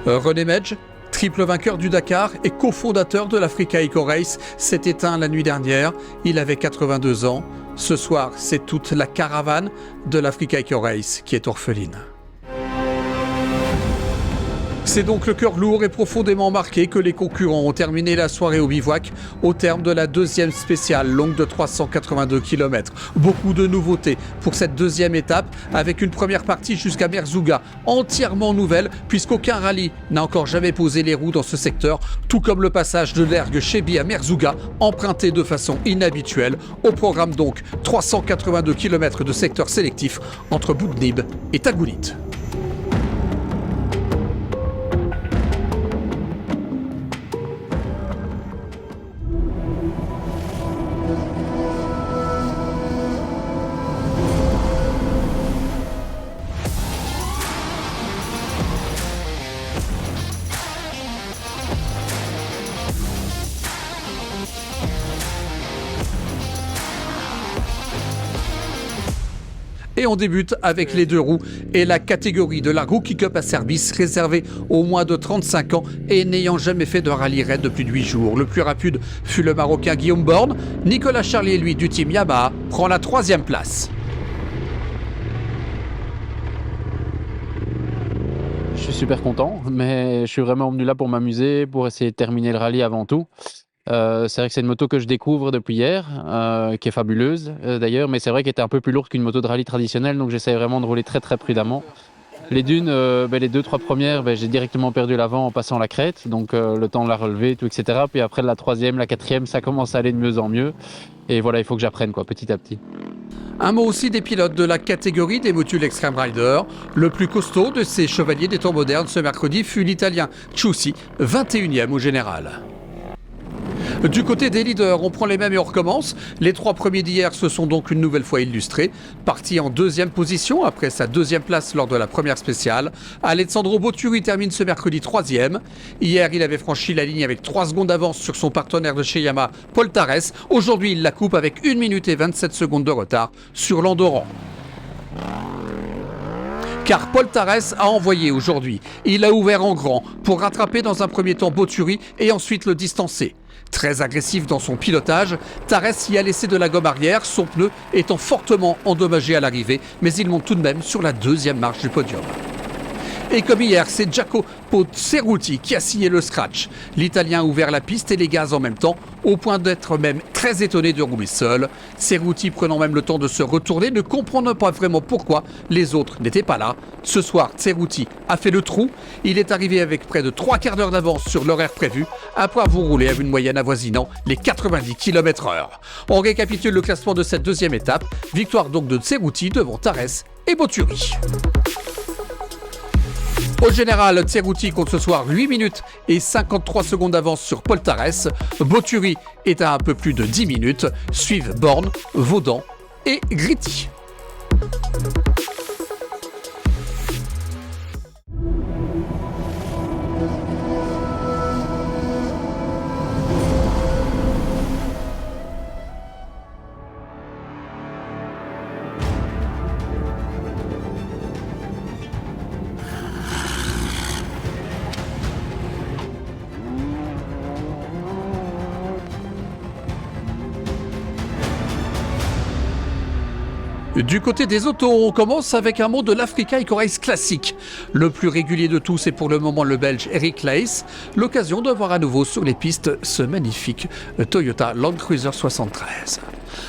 René Medj, triple vainqueur du Dakar et cofondateur de l'Africa Eco Race, s'est éteint la nuit dernière. Il avait 82 ans. Ce soir, c'est toute la caravane de l'Africa Eco Race qui est orpheline. C'est donc le cœur lourd et profondément marqué que les concurrents ont terminé la soirée au bivouac au terme de la deuxième spéciale longue de 382 km. Beaucoup de nouveautés pour cette deuxième étape avec une première partie jusqu'à Merzouga entièrement nouvelle puisqu'aucun rallye n'a encore jamais posé les roues dans ce secteur, tout comme le passage de l'ergue Chebi à Merzouga emprunté de façon inhabituelle. Au programme donc 382 km de secteur sélectif entre Boudnib et Tagoulit. Et on débute avec les deux roues et la catégorie de la Rookie Cup à service réservée aux moins de 35 ans et n'ayant jamais fait de rallye raid de plus de 8 jours. Le plus rapide fut le Marocain Guillaume Borne. Nicolas Charlier, lui, du team Yamaha, prend la 3e place. Je suis super content, mais je suis vraiment venu là pour m'amuser, pour essayer de terminer le rallye avant tout. C'est vrai que c'est une moto que je découvre depuis hier, qui est fabuleuse d'ailleurs, mais c'est vrai qu'elle était un peu plus lourde qu'une moto de rallye traditionnelle, donc j'essaie vraiment de rouler très très prudemment. Les dunes, les 2-3 premières, j'ai directement perdu l'avant en passant la crête, donc le temps de la relever, tout, etc. Puis après la 3e, la 4e, ça commence à aller de mieux en mieux. Et voilà, il faut que j'apprenne petit à petit. Un mot aussi des pilotes de la catégorie des motules Extreme Rider. Le plus costaud de ces chevaliers des temps modernes ce mercredi fut l'Italien Ciussi, 21e au général. Du côté des leaders, on prend les mêmes et on recommence. Les 3 premiers d'hier se sont donc une nouvelle fois illustrés. Parti en 2e position après sa 2e place lors de la première spéciale, Alessandro Botturi termine ce mercredi 3e. Hier, il avait franchi la ligne avec 3 secondes d'avance sur son partenaire de chez Yamaha, Paul Tarès. Aujourd'hui, il la coupe avec 1 minute et 27 secondes de retard sur l'Andorran. Car Paul Tarès a envoyé aujourd'hui. Il a ouvert en grand pour rattraper dans un premier temps Botturi et ensuite le distancer. Très agressif dans son pilotage, Tarès y a laissé de la gomme arrière, son pneu étant fortement endommagé à l'arrivée, mais il monte tout de même sur la 2e marche du podium. Et comme hier, c'est Jacopo Cerruti qui a signé le scratch. L'Italien a ouvert la piste et les gaz en même temps, au point d'être même très étonné de rouler seul. Cerruti prenant même le temps de se retourner, ne comprenant pas vraiment pourquoi les autres n'étaient pas là. Ce soir, Cerruti a fait le trou. Il est arrivé avec près de 3 quarts d'heure d'avance sur l'horaire prévu, après avoir roulé à une moyenne avoisinant les 90 km/h. On récapitule le classement de cette 2e étape. Victoire donc de Cerruti devant Tarès et Botturi. Au général, Cerruti compte ce soir 8 minutes et 53 secondes d'avance sur Paul Tarès. Botturi est à un peu plus de 10 minutes. Suivent Borne, Vaudan et Gritti. Du côté des autos, on commence avec un mot de l'Africa Eco Race classique. Le plus régulier de tous est pour le moment le Belge Eric Leijs. L'occasion de voir à nouveau sur les pistes ce magnifique Toyota Land Cruiser 73.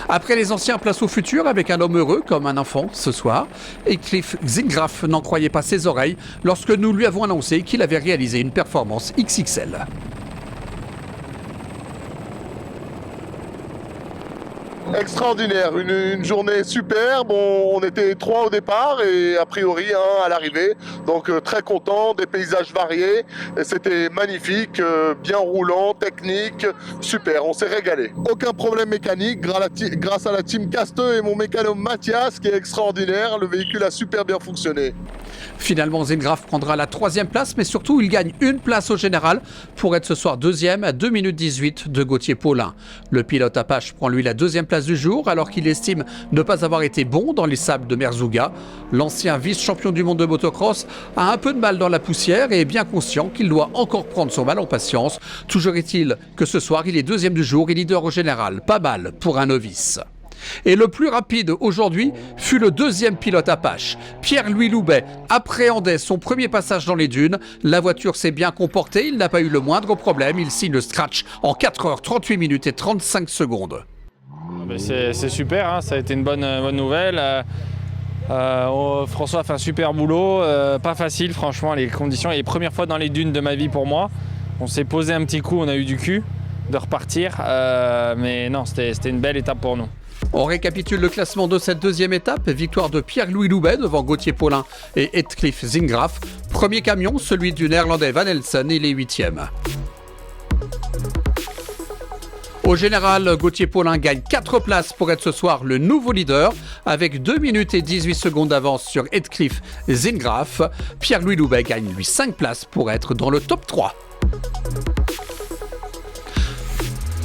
Après les anciens, place au futur avec un homme heureux comme un enfant ce soir. Et Cliff Zingraf n'en croyait pas ses oreilles lorsque nous lui avons annoncé qu'il avait réalisé une performance XXL. Extraordinaire, une journée superbe, on était 3 au départ et a priori 1 à l'arrivée, donc très content, des paysages variés, c'était magnifique, bien roulant, technique, super, on s'est régalé. Aucun problème mécanique grâce à la team Casteux et mon mécano Mathias qui est extraordinaire, le véhicule a super bien fonctionné. Finalement, Zingraf prendra la 3e place, mais surtout, il gagne une place au général pour être ce soir 2e à 2 minutes 18 de Gauthier Paulin. Le pilote Apache prend lui la 2e place place du jour alors qu'il estime ne pas avoir été bon dans les sables de Merzouga. L'ancien vice-champion du monde de motocross a un peu de mal dans la poussière et est bien conscient qu'il doit encore prendre son mal en patience. Toujours est-il que ce soir, il est deuxième du jour et leader au général. Pas mal pour un novice. Et le plus rapide aujourd'hui fut le deuxième pilote Apache. Pierre-Louis Loubet appréhendait son premier passage dans les dunes. La voiture s'est bien comportée, il n'a pas eu le moindre problème. Il signe le scratch en 4 heures 38 minutes et 35 secondes. C'est super, hein, ça a été une bonne nouvelle. François fait un super boulot, pas facile franchement les conditions. Et les premières fois dans les dunes de ma vie pour moi. On s'est posé un petit coup, on a eu du cul de repartir. Mais non, c'était une belle étape pour nous. On récapitule le classement de cette deuxième étape. Victoire de Pierre-Louis Loubet devant Gauthier Paulin et Hedcliffe Zingraf. Premier camion, celui du néerlandais Van Elsen, il est 8e. Au général, Gauthier Paulin gagne 4 places pour être ce soir le nouveau leader avec 2 minutes et 18 secondes d'avance sur Hedcliffe Zingraf. Pierre-Louis Loubet gagne lui 5 places pour être dans le top 3.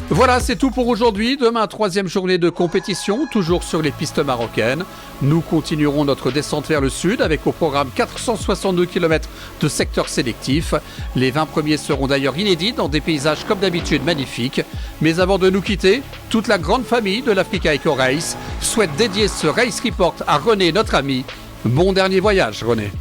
Voilà, c'est tout pour aujourd'hui. Demain, 3e journée de compétition, toujours sur les pistes marocaines. Nous continuerons notre descente vers le sud avec au programme 462 km de secteur sélectif. Les 20 premiers seront d'ailleurs inédits dans des paysages comme d'habitude magnifiques. Mais avant de nous quitter, toute la grande famille de l'Africa Eco Race souhaite dédier ce Race Report à René, notre ami. Bon dernier voyage, René.